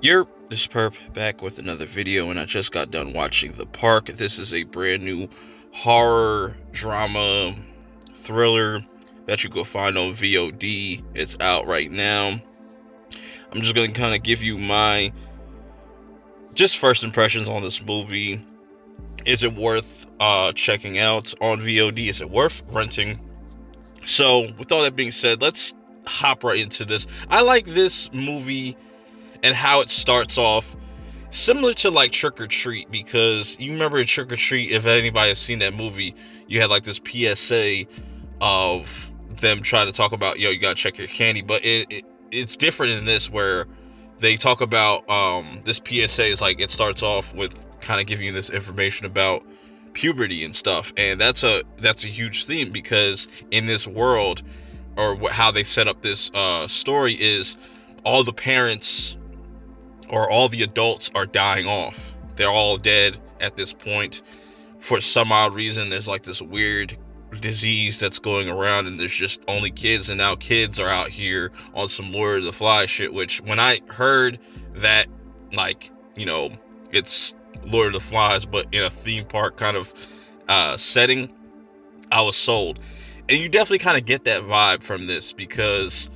This perp back with another video, and I just got done watching The Park. This is a brand new horror drama thriller that you can find on VOD. It's out right now. I'm just gonna kind of give you my just first impressions on this movie. Is it worth checking out on VOD? Is it worth renting? So, with all that being said, let's hop right into this. I like this movie and how it starts off similar to like Trick or Treat, because you remember in Trick or Treat, if anybody has seen that movie, you had like this PSA of them trying to talk about, yo, you gotta check your candy. But it's different in this, where they talk about this PSA is like, it starts off with kind of giving you this information about puberty and stuff, and that's a huge theme, because in this world, or how they set up this story, is all the parents or all the adults are dying off. They're all dead at this point. For some odd reason, there's like this weird disease that's going around, and there's just only kids, and now kids are out here on some Lord of the Flies shit, which when I heard that, like, it's Lord of the Flies, but in a theme park kind of setting, I was sold. And you definitely kind of get that vibe from this, because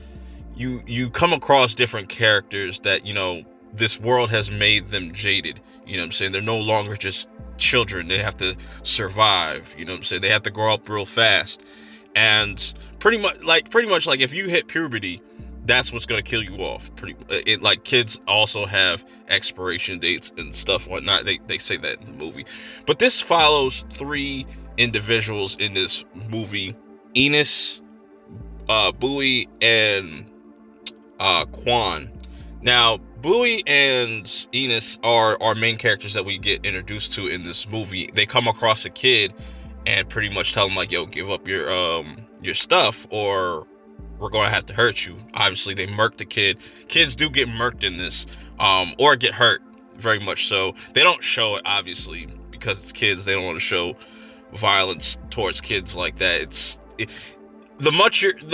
you come across different characters that, this world has made them jaded. You know what I'm saying? They're no longer just children. They have to survive. You know what I'm saying? They have to grow up real fast. And pretty much like if you hit puberty, that's what's going to kill you off. Like, kids also have expiration dates and stuff, whatnot. They say that in the movie. But this follows three individuals in this movie: Enos, Bowie, and Quan. Now, Bowie and Enos are our main characters that we get introduced to in this movie. They come across a kid and pretty much tell him, like, yo, give up your stuff or we're going to have to hurt you. Obviously, they murk the kid. Kids do get murked in this, or get hurt, very much so. They don't show it, obviously, because it's kids. They don't want to show violence towards kids like that. The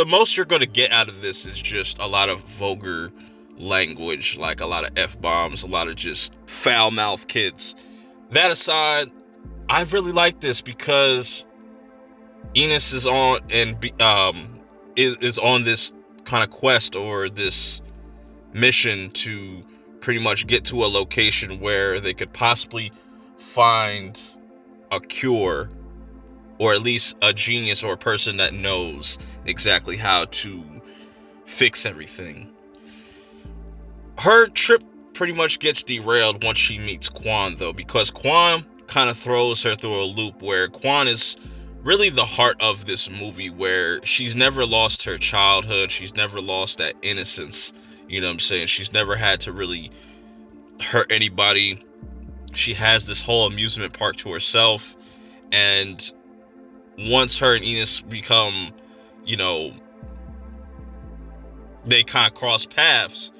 most you're going to get out of this is just a lot of vulgar language, like a lot of F-bombs, a lot of just foul-mouthed kids. That aside, I really like this because Enos is on is on this kind of quest, or this mission, to pretty much get to a location where they could possibly find a cure, or at least a genius or a person that knows exactly how to fix everything. Her trip pretty much gets derailed once she meets Quan, though, because Quan kind of throws her through a loop, where Quan is really the heart of this movie, where she's never lost her childhood. She's never lost that innocence. You know what I'm saying? She's never had to really hurt anybody. She has this whole amusement park to herself. And once her and Enos become, they kind of cross paths,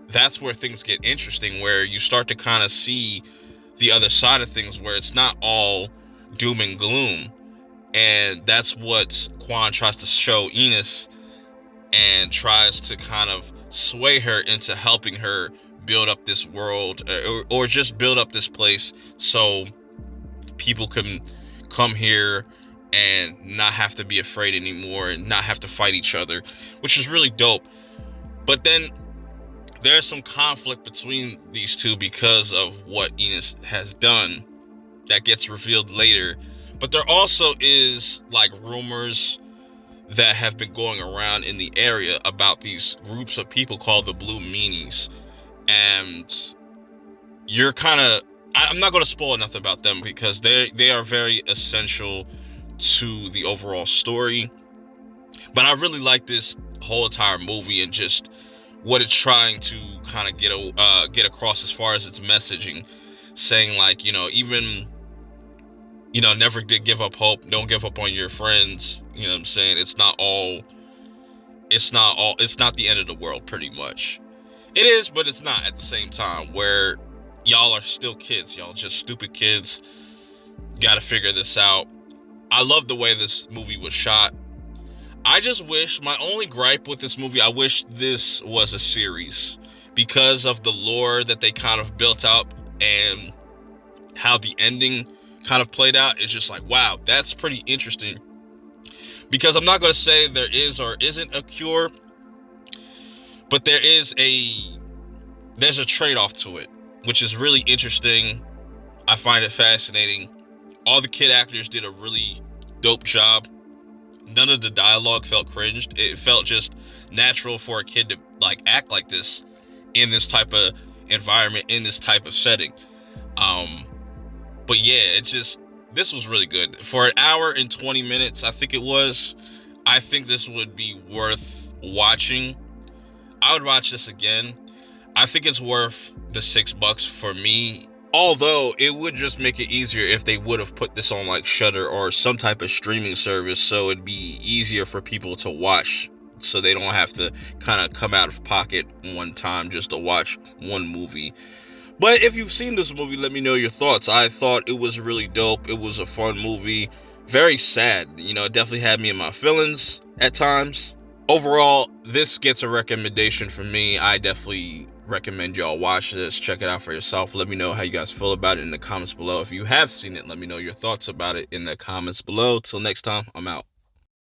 that's where things get interesting, where you start to kind of see the other side of things, where it's not all doom and gloom. And that's what Quan tries to show Enos, and tries to kind of sway her into helping her build up this world, or just build up this place so people can come here and not have to be afraid anymore, and not have to fight each other, which is really dope. But then there's some conflict between these two because of what Enos has done that gets revealed later. But there also is like rumors that have been going around in the area about these groups of people called the Blue Meanies. And I'm not going to spoil nothing about them, because they are very essential to the overall story. But I really like this whole entire movie, and just what it's trying to kind of get across as far as its messaging, saying, like, even, never give up hope. Don't give up on your friends. You know what I'm saying? It's not the end of the world, pretty much. It is, but it's not at the same time, where y'all are still kids. Y'all just stupid kids. Gotta figure this out. I love the way this movie was shot. I just wish, my only gripe with this movie, I wish this was a series, because of the lore that they kind of built up and how the ending kind of played out. It's just like, wow, that's pretty interesting. Because I'm not going to say there is or isn't a cure, but there's a trade-off to it, which is really interesting. I find it fascinating. All the kid actors did a really dope job. None of the dialogue felt cringed. It felt just natural for a kid to like act like this in this type of environment, in this type of setting. But yeah, this was really good. For an hour and 20 minutes, I think it was. I think this would be worth watching. I would watch this again. I think it's worth the $6 for me. Although it would just make it easier if they would have put this on like Shudder or some type of streaming service, so it'd be easier for people to watch, so they don't have to kind of come out of pocket one time just to watch one movie. But if you've seen this movie, let me know your thoughts. I thought it was really dope. It was a fun movie. Very sad. You know, it definitely had me in my feelings at times. Overall, this gets a recommendation from me. I definitely recommend y'all watch this. Check it out for yourself. Let me know how you guys feel about it in the comments below. If you have seen it, let me know your thoughts about it in the comments below. Till next time, I'm out.